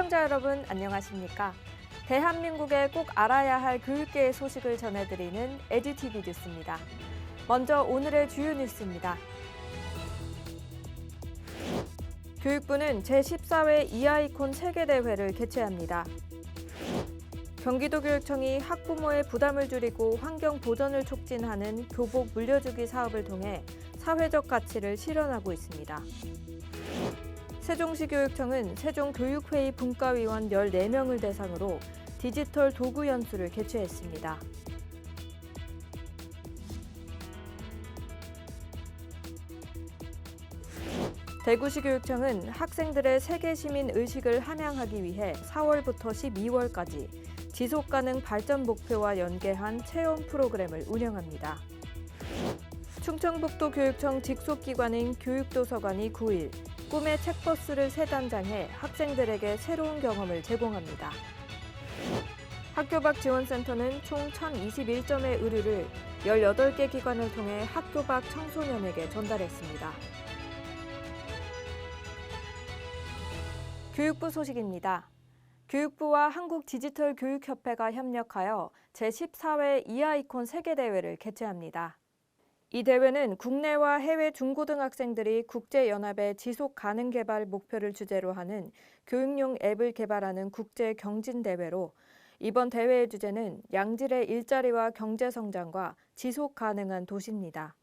시청자 여러분 안녕하십니까? 대한민국의 꼭 알아야 할 교육계의 소식을 전해드리는 에듀티비 뉴스입니다. 먼저 오늘의 주요 뉴스입니다. 교육부는 제14회 이아이콘 세계대회를 개최합니다. 경기도교육청이 학부모의 부담을 줄이고 환경 보전을 촉진하는 교복 물려주기 사업을 통해 사회적 가치를 실현하고 있습니다. 세종시 교육청은 세종교육회의 분과위원 14명을 대상으로 디지털 도구 연수를 개최했습니다. 대구시 교육청은 학생들의 세계시민 의식을 함양하기 위해 4월부터 12월까지 지속가능 발전 목표와 연계한 체험 프로그램을 운영합니다. 충청북도 교육청 직속기관인 교육도서관이 9일 꿈의 책버스를 세 단장해 학생들에게 새로운 경험을 제공합니다. 학교 밖 지원센터는 총 1,021점의 의류를 18개 기관을 통해 학교 밖 청소년에게 전달했습니다. 교육부 소식입니다. 교육부와 한국디지털교육협회가 협력하여 제14회 이아이콘 세계대회를 개최합니다. 이 대회는 국내와 해외 중고등학생들이 국제연합의 지속가능개발 목표를 주제로 하는 교육용 앱을 개발하는 국제경진대회로 이번 대회의 주제는 양질의 일자리와 경제성장과 지속가능한 도시입니다.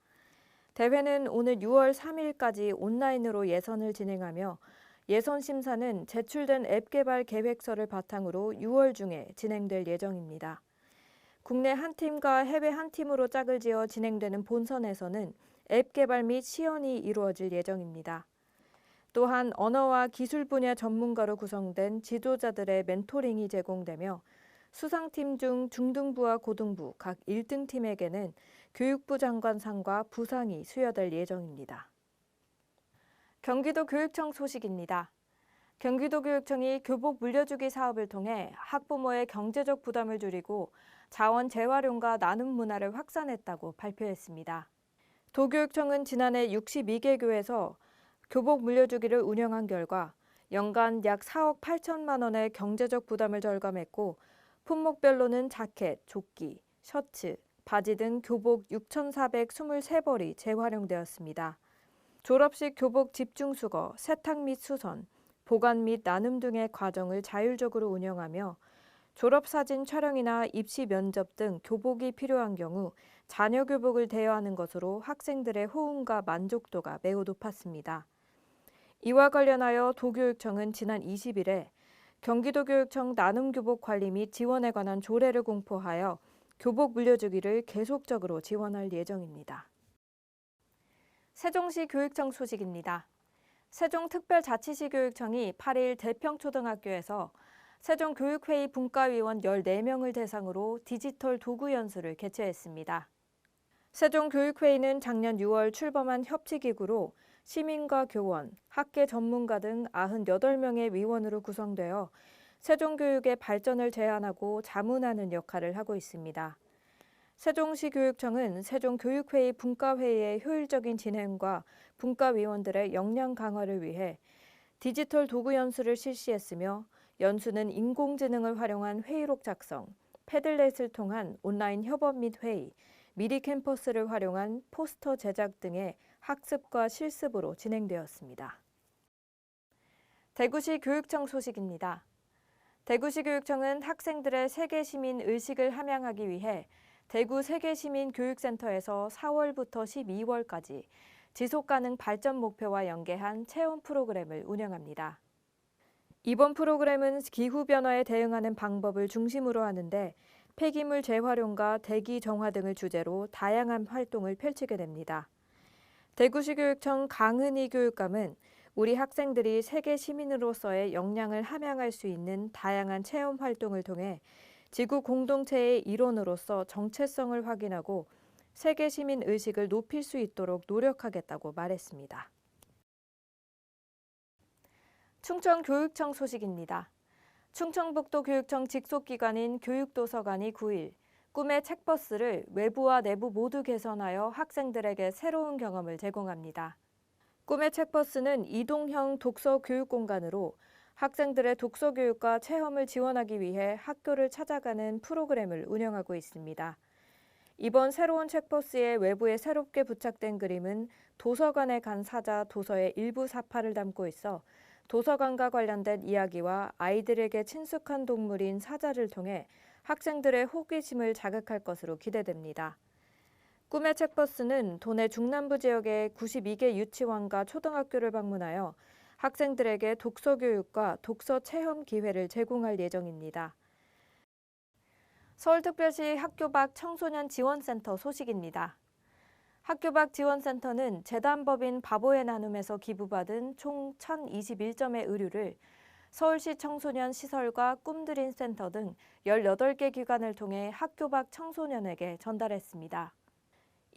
대회는 오늘 6월 3일까지 온라인으로 예선을 진행하며 예선 심사는 제출된 앱 개발 계획서를 바탕으로 6월 중에 진행될 예정입니다. 국내 한 팀과 해외 한 팀으로 짝을 지어 진행되는 본선에서는 앱 개발 및 시연이 이루어질 예정입니다. 또한 언어와 기술 분야 전문가로 구성된 지도자들의 멘토링이 제공되며 수상팀 중 중등부와 고등부 각 1등 팀에게는 교육부 장관상과 부상이 수여될 예정입니다. 경기도 교육청 소식입니다. 경기도교육청이 교복 물려주기 사업을 통해 학부모의 경제적 부담을 줄이고 자원 재활용과 나눔 문화를 확산했다고 발표했습니다. 도교육청은 지난해 62개 교에서 교복 물려주기를 운영한 결과 연간 약 4억 8천만 원의 경제적 부담을 절감했고 품목별로는 자켓, 조끼, 셔츠, 바지 등 교복 6,423벌이 재활용되었습니다. 졸업식 교복 집중수거, 세탁 및 수선, 보관 및 나눔 등의 과정을 자율적으로 운영하며 졸업사진 촬영이나 입시 면접 등 교복이 필요한 경우 자녀 교복을 대여하는 것으로 학생들의 호응과 만족도가 매우 높았습니다. 이와 관련하여 도교육청은 지난 20일에 경기도교육청 나눔교복 관리 및 지원에 관한 조례를 공포하여 교복 물려주기를 계속적으로 지원할 예정입니다. 세종시 교육청 소식입니다. 세종특별자치시 교육청이 8일 대평초등학교에서 세종교육회의 분과위원 14명을 대상으로 디지털 도구 연수를 개최했습니다. 세종교육회의는 작년 6월 출범한 협치기구로 시민과 교원, 학계 전문가 등 98명의 위원으로 구성되어 세종교육의 발전을 제안하고 자문하는 역할을 하고 있습니다. 세종시 교육청은 세종교육회의 분과회의의 효율적인 진행과 분과위원들의 역량 강화를 위해 디지털 도구 연수를 실시했으며 연수는 인공지능을 활용한 회의록 작성, 패들렛을 통한 온라인 협업 및 회의, 미리 캠퍼스를 활용한 포스터 제작 등의 학습과 실습으로 진행되었습니다. 대구시 교육청 소식입니다. 대구시 교육청은 학생들의 세계시민 의식을 함양하기 위해 대구 세계시민교육센터에서 4월부터 12월까지 지속가능 발전 목표와 연계한 체험 프로그램을 운영합니다. 이번 프로그램은 기후변화에 대응하는 방법을 중심으로 하는데 폐기물 재활용과 대기 정화 등을 주제로 다양한 활동을 펼치게 됩니다. 대구시 교육청 강은희 교육감은 우리 학생들이 세계 시민으로서의 역량을 함양할 수 있는 다양한 체험 활동을 통해 지구 공동체의 일원으로서 정체성을 확인하고 세계 시민 의식을 높일 수 있도록 노력하겠다고 말했습니다. 충청교육청 소식입니다. 충청북도 교육청 직속기관인 교육도서관이 9일 꿈의 책버스를 외부와 내부 모두 개선하여 학생들에게 새로운 경험을 제공합니다. 꿈의 책버스는 이동형 독서 교육 공간으로 학생들의 독서 교육과 체험을 지원하기 위해 학교를 찾아가는 프로그램을 운영하고 있습니다. 이번 새로운 책버스의 외부에 새롭게 부착된 그림은 도서관에 간 사자 도서의 일부 사파를 담고 있어 도서관과 관련된 이야기와 아이들에게 친숙한 동물인 사자를 통해 학생들의 호기심을 자극할 것으로 기대됩니다. 꿈의 책버스는 도내 중남부 지역의 92개 유치원과 초등학교를 방문하여 학생들에게 독서 교육과 독서 체험 기회를 제공할 예정입니다. 서울특별시 학교 밖 청소년 지원센터 소식입니다. 학교 밖 지원센터는 재단법인 바보의 나눔에서 기부받은 총 1,021점의 의류를 서울시 청소년 시설과 꿈드림 센터 등 18개 기관을 통해 학교 밖 청소년에게 전달했습니다.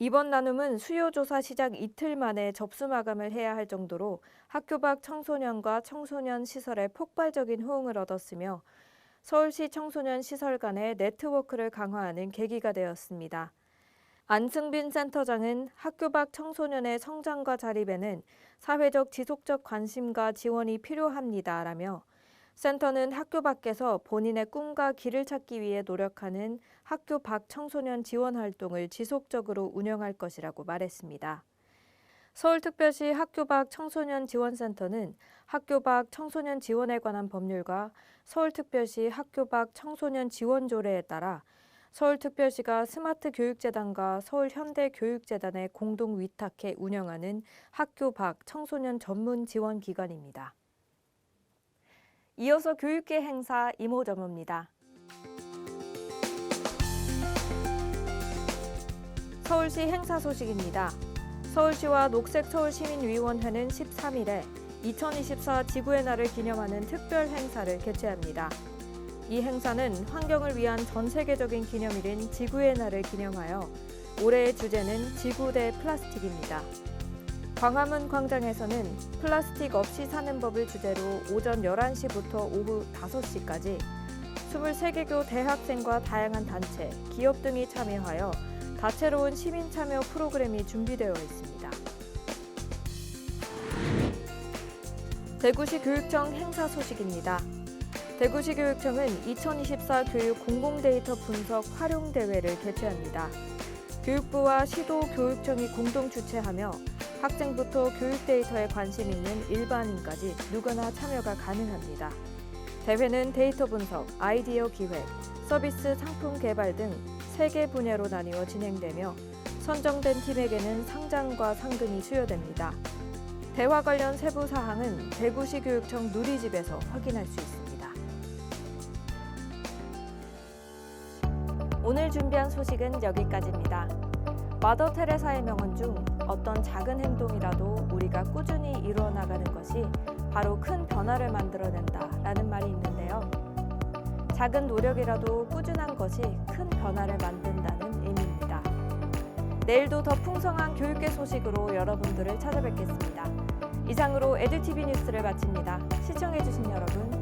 이번 나눔은 수요조사 시작 이틀 만에 접수 마감을 해야 할 정도로 학교 밖 청소년과 청소년 시설에 폭발적인 호응을 얻었으며 서울시 청소년 시설 간의 네트워크를 강화하는 계기가 되었습니다. 안승빈 센터장은 학교 밖 청소년의 성장과 자립에는 사회적 지속적 관심과 지원이 필요합니다라며 센터는 학교 밖에서 본인의 꿈과 길을 찾기 위해 노력하는 학교 밖 청소년 지원 활동을 지속적으로 운영할 것이라고 말했습니다. 서울특별시 학교 밖 청소년 지원센터는 학교 밖 청소년 지원에 관한 법률과 서울특별시 학교 밖 청소년 지원조례에 따라 서울특별시가 스마트교육재단과 서울현대교육재단에 공동 위탁해 운영하는 학교 밖 청소년 전문 지원 기관입니다. 이어서 교육계 행사 이모저모입니다. 서울시 행사 소식입니다. 서울시와 녹색서울시민위원회는 13일에 2024 지구의 날을 기념하는 특별 행사를 개최합니다. 이 행사는 환경을 위한 전 세계적인 기념일인 지구의 날을 기념하여 올해의 주제는 지구 대 플라스틱입니다. 광화문 광장에서는 플라스틱 없이 사는 법을 주제로 오전 11시부터 오후 5시까지 23개교 대학생과 다양한 단체, 기업 등이 참여하여 다채로운 시민 참여 프로그램이 준비되어 있습니다. 대구시 교육청 행사 소식입니다. 대구시 교육청은 2024 교육 공공데이터 분석 활용 대회를 개최합니다. 교육부와 시도 교육청이 공동 주최하며 학생부터 교육 데이터에 관심 있는 일반인까지 누구나 참여가 가능합니다. 대회는 데이터 분석, 아이디어 기획, 서비스 상품 개발 등 3개 분야로 나뉘어 진행되며 선정된 팀에게는 상장과 상금이 수여됩니다. 대화 관련 세부 사항은 대구시 교육청 누리집에서 확인할 수 있습니다. 오늘 준비한 소식은 여기까지입니다. 마더 테레사의 명언 중 어떤 작은 행동이라도 우리가 꾸준히 이루어 나가는 것이 바로 큰 변화를 만들어낸다라는 말이 있는데요. 작은 노력이라도 꾸준한 것이 큰 변화를 만든다는 의미입니다. 내일도 더 풍성한 교육계 소식으로 여러분들을 찾아뵙겠습니다. 이상으로 에듀티비 뉴스를 마칩니다. 시청해주신 여러분